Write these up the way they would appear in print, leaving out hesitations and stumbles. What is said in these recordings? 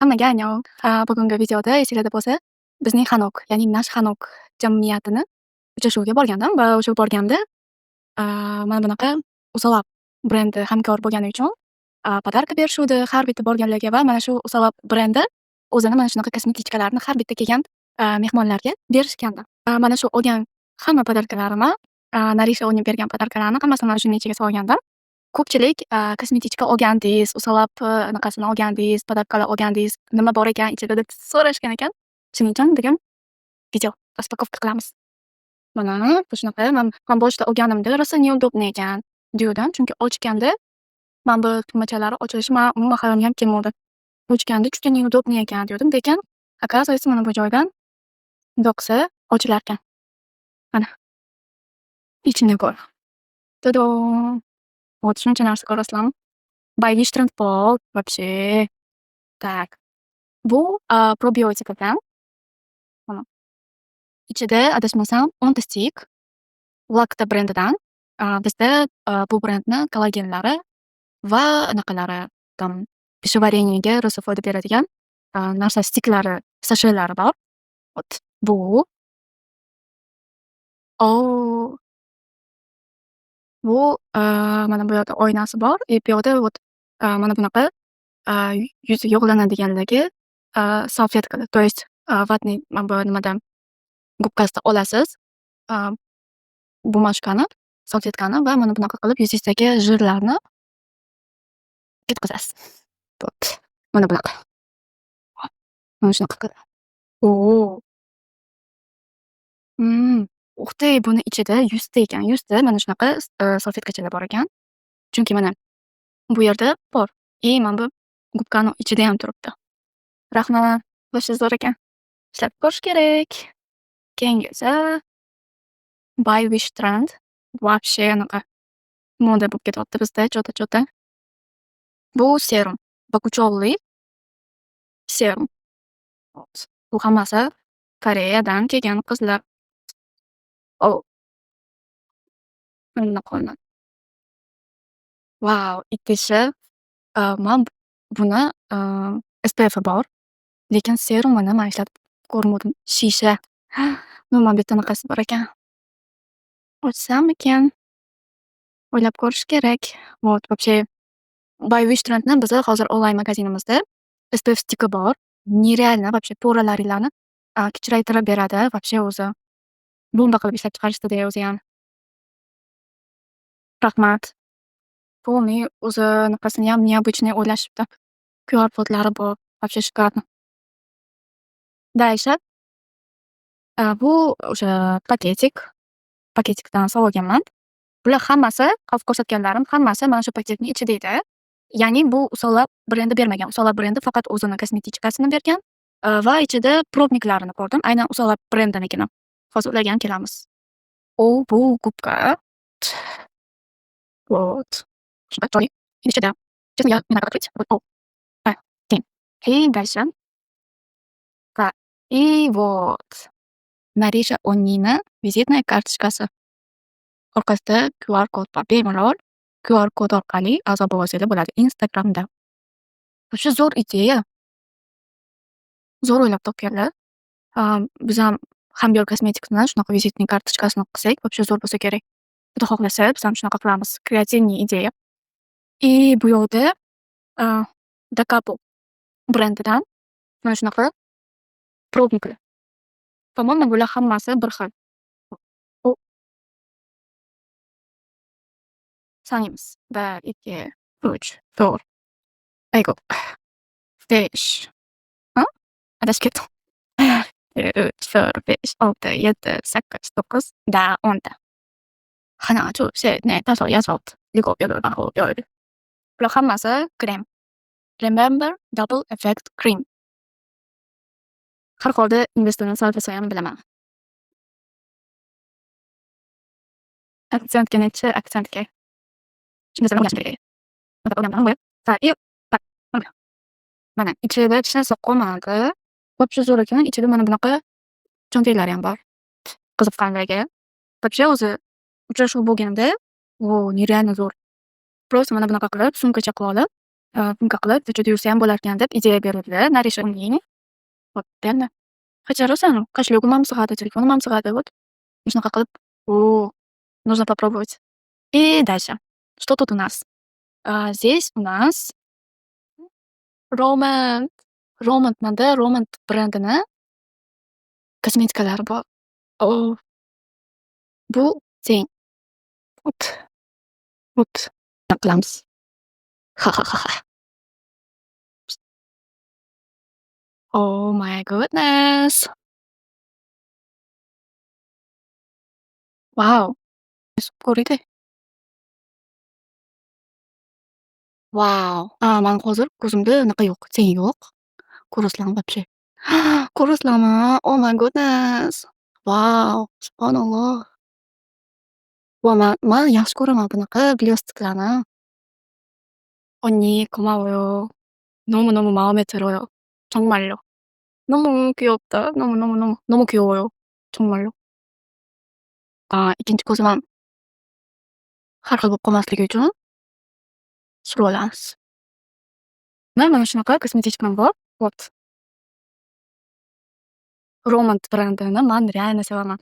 Hammaga annyeong. Bugungi videoda esinglarda bo'lsa, bizning Hanok, ya'ni Nash Hanok jamiyatini uchrashuviga borgandim va o'sha borganda, mana bunaqa Usalab brendi hamkor bo'lgani uchun, podarka berishuvdi har bitta borganlarga va mana shu Usalab brendi o'zini mana shunaqa kosmetichkalarni har bitta kelgan, mehmonlarga berishgandi. Mana shu olgan hamma podarkalarimni, Narisha olib bergan podarkalarni hammasini mana shuni ichiga solgandim. Ko'pchilik, kosmetichka olgandingiz, Usalab, anaqasini olgandingiz, podarkalar olgandingiz, nima bor ekan ichida deb so'rashgan ekan. Shuning uchun bugun video распаковка qilamiz. Mana bu shunaqa. Men boshida olganimda rosa neudobniy ekan degandim, chunki ochganda mana bu tugmachalar ochilishi umuman hayolimga ham kelmadi. Ochganda juda neudobniy ekan degandim, lekin оказывается mana bu joydan bundoq qilsa ochilarkan. Mana ichini ko'r. Tadam! Вот shuncha narsa ko'rasizlarmi? Boyvish Trendball вообще. Так. Bu probiotik ekan. Mana. Ichida adashmasam Ontastic Lacta brendidan. Bizda bu brendni kollagenlari va anaqalari там pishevarieniyaga rosa foyda beradigan narsa stiklari, sashelari bor. Вот bu. O! Bu mana bu yoqda oynasi bor. Bu yoqda вот mana bunaqa yuz yog'lanadiganligi salfetka. То есть vatniy mana bu nimadan gubkasida olasiz. Bumashkani, salfetkani va mana bunaqa qilib yuzingizdagi jirlarni ketkazasiz. Вот. Mana bunaqa. Mana shunaqa qilib. O! Uх ты, buni ichida 100 ta ekan. 100 ta mana shunaqa salfetkachalar bor ekan. Chunki mana bu yerda bor. Mana bu gubkani ichida ham turibdi. Rahmat. Boshi zo'r ekan. Ishlab ko'rish kerak. Keyingi esa Boyvish Trend. Вообще anaqa moda bo'lib ketyapti bizda chota-chota. Bu serum. Bakucholli serum. Bu hammasi Koreyadan kelgan qizlar. O. Mana qo'lni. Vau, ikkinchi men buni SPF bor. Lekin serumini men ishlab ko'rmadim. Shisha. Umuman bitta anaqasi bor ekan. Ochsamikin? O'ylab ko'rish kerak. Вот, вообще Boyvish Trendni biz hozir onlayn magazinimizda SPF stiki bor. Nereально вообще poralaringlarni kichraytirib beradi. Вообще o'zi bomba qilib ishlab chiqarishdi-da o'zi ham. Rahmat. Полный o'zi anaqasini ham необычный o'ylashibdi. QR kodlari bor. Вообще шикарно. Дальше. Bu o'sha paketik. Paketikdan olganman. Bular hammasi, hozir ko'rsatganlarim hammasi mana shu paketning ichida edi. Ya'ni bu Usalab brendi bermagan. Usalab brendi faqat o'zini kosmetichkasini bergan va ichida probniklarini ko'rdim. Aynan Usalab brendinikini. Hozir ularga ham kelamiz. Bu gubka. Вот. Shunday joyi ichida. Честно, я не знаю, как открыть. Вот. И дальше. Так. И вот. Narisha Onina vizitная kartochkasi. Orqasida QR kod bor. Bemalol QR kod orqali a'zo bo'lsangiz bo'ladi Instagramda. Shu zo'r ideya. Zo'r o'ylab topganlar. Biz ham hamyor kosmetikni shunaqa vizitniy kartochkasini qilsak, вообще zo'r bo'lsa kerak. Xudo xohlasa, biz ham shunaqa qilamiz. Kreativniy ideya. Bu yoqda Dakapo brendidan mana shunaqa probniklar. По-моему, bular hammasi bir xil. Sanaymiz. 1, 2, 3, 4. Aygo. 5. Adashib ketdim. 3, 4, 5, 6, 7, 8, 9, 10다. 하나, 둘, 셋, 넷, 다섯, 여섯, 일곱, 여덟, 아홉, 열. 부lar hammasi krem. Remember Double Effect Cream. Har holda ingliz tilini solfasa ham bilaman. Aksentga nechi aksentga. Shunday o'ylash kerak. Mana ichida hech narsa qolmadi. Вообще zo'r ekan. Ichida mana bunaqa cho'ntaklari ham bor. Qiziqqanlarga. Вообще o'zi uchrashuv bo'lganda, nereально zo'r. Просто mana bunaqa qilib sumkacha qilib olib Bunga qilib vujudi yursayam bo'larkan deb ideya berildi. Нареша uning. Вот реально. Хотя rosa кошелёгim ham sig'adi, telefonim ham sig'adi. Вот shunaqa qilib, нужно попробовать. И дальше. Что тут у нас? Здесь у нас Romand. Romandmanda Romand brendini kosmetikalari bor. O, bu teng. Вот. Вот. Qilamiz. Ha, ha, ha, ha. Oh my goodness. Wow. Ko'rdi. Wow. Mani hozir ko'zimda unaqa yo'q, teng yo'q. Ko'rasizlarmi вообще? Ko'rasizlarmi? Oh my goodness. Wow. Subhanalloh. Man yaxshi ko'raman bunaqa blestiklarni. 언니 고마워요. 너무너무 마음에 들어요. 정말요. 너무 귀엽다. 너무너무너무 너무 귀여워요. 정말로. ikkinchi ko'zim ham har xil bo'lib qolmasligi uchun surib olamiz. Mana shunaqa kosmetichkam bor. Вот. Romand brendini man реально sevaman.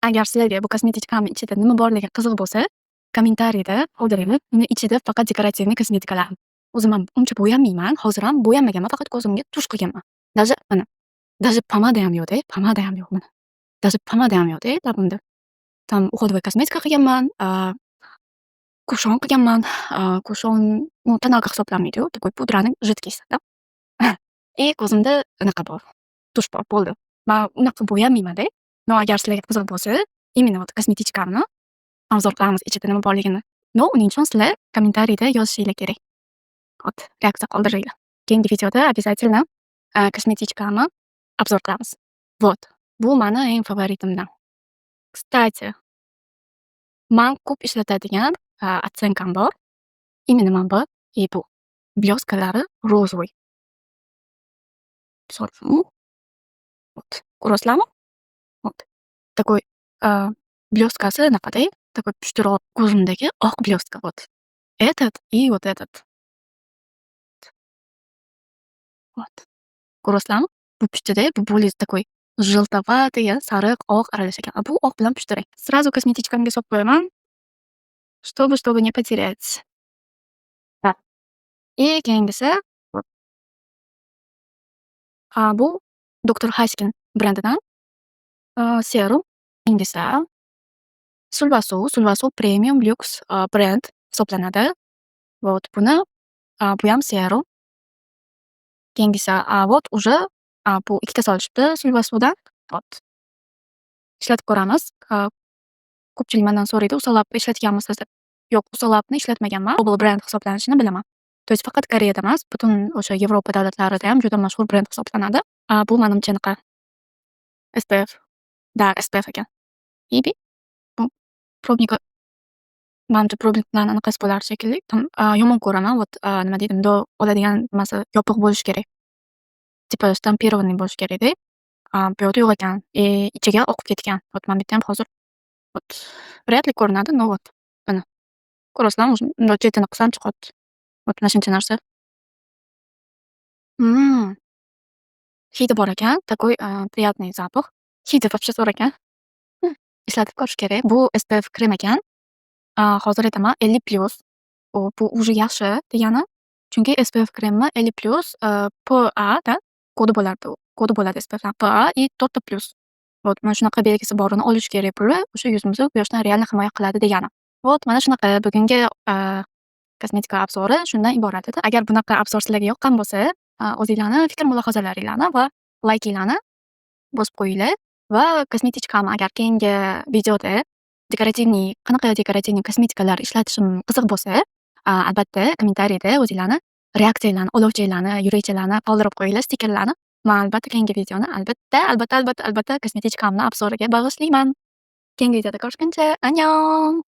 Agar sizlarga bu kosmetichkamni ichida nima borligi qiziq bo'lsa, kommentariyda qoldiringlar. Uni ichida faqat dekorativniy kosmetikalar. O'zim ham uncha bo'yamayman. Hozir ham bo'yamaganman, faqat ko'zimga tush qilganman. Даже mana, даже pomada ham yo'q-da, pomada ham yo'q mana. Даже pomada ham yo'q-da labimda. Там уходовая косметика qilganman, kushon qilganman. Kushon, ну, tonalka hisoblanmaydi-yu, такой pudraning жидкийsi, да. И ko'zimda unaqa bor. Tush bor, bo'ldi. Men unaqa bo'yamayman-da. Но agar sizlarga qiziq bo'lsa, именно вот kosmetichkamni obzor qilamiz ichida nima borligini. No, uning uchun sizlar kommentariyda yozishinglar kerak. Вот, reaksiya qoldiringlar. Keyingi videoda обязательно kosmetichkamni obzor qilamiz. Вот. Bu mani eng favoritimdan. Kstati, man ko'p ishlatadigan otsenkam bor. Именно mana bu. И bu. Bleskalari розовый. Вот. Ko'rasizlarmi? Вот. Такой bleskasi anaqada, такой pushtiroq ko'zimdagi oq bleska. Вот. Этот и вот этот. Вот. Ko'rasizlarmi? Bu puchtida, bu более такой желтоватый, sariq, oq aralashgan. Bu oq bilan pushtirang. Сразу kosmetichkamga solib qo'yaman, чтобы не потерять. Да. И keyingisi, bu Dr. Haskell brendidan serum. Keyingisi Sulvasu Premium Luxe brend hisoblanadi. Вот buni, bu ham serum. Keyingisi, вот уже bu ikkita solishibdi Sulvasudan. Вот. Ishlatib ko'ramiz. Ko'pchilik mendan so'raydi, Usalab ishlatganmisiz deb. Yo'q, Usalabni ishlatmaganman. Global brend hisoblanishini bilaman. То есть faqat Koreyada emas, butun o'sha Yevropa davlatlarida ham juda mashhur brend hisoblanadi. Bu menimcha anaqa SPF. Da, SPF ekan. Maybe. Bu probnikka manimcha probnik bilan anaqasi bo'lar shekilli. Yomon ko'raman. Вот nima deydi, bundoq oladigan nimasi yopiq bo'lishi kerak. Типа stampirованный bo'lishi kerak-da. Bu yerda yo'q ekan. Ichiga oqib ketgan. Вот men bitta ham hozir вот вряд ли ko'rinadi, но вот mana. Ko'rasizlarmi? Bundoq chetini qilsam chiqadi. Вот mana shuncha narsa. Hidi bor ekan. Такой приятный запах. Hidi вообще zo'r ekan. Ishlatib ko'rish kerak. Bu SPF krem ekan. Hozir aytaman 50+. Bu уже yaxshi degani. Chunki SPF kremni 50+, PA da kodi bo'ladi. Kodi bo'ladi SPF PA и 4+. Вот mana shunaqa belgisi borini olish kerak bo'lib, o'sha yuzimizni quyoshdan real himoya qiladi degani. Вот mana shunaqa bugungi kosmetika obzori shundan iborat edi. Agar bunaqa obzor sizlarga yoqqan bo'lsa, o'zingizlarni fikr mulohazalaringlarni va laykinglarni bosib qo'yinglar va kosmetichkamni agar keyingi videoda qanaqa dekorativniy kosmetikalar ishlatishim qiziq bo'lsa, albatta kommentariyda o'zingizlarni reaksiyanglarni, olovchalarni, yurakchalarni qoldirib qo'yinglar, stikerlarni. Men albatta keyingi videoni albatta kosmetichkamni obzoriga bag'ishlayman. Keyingi videoda ko'rishguncha, annyeong.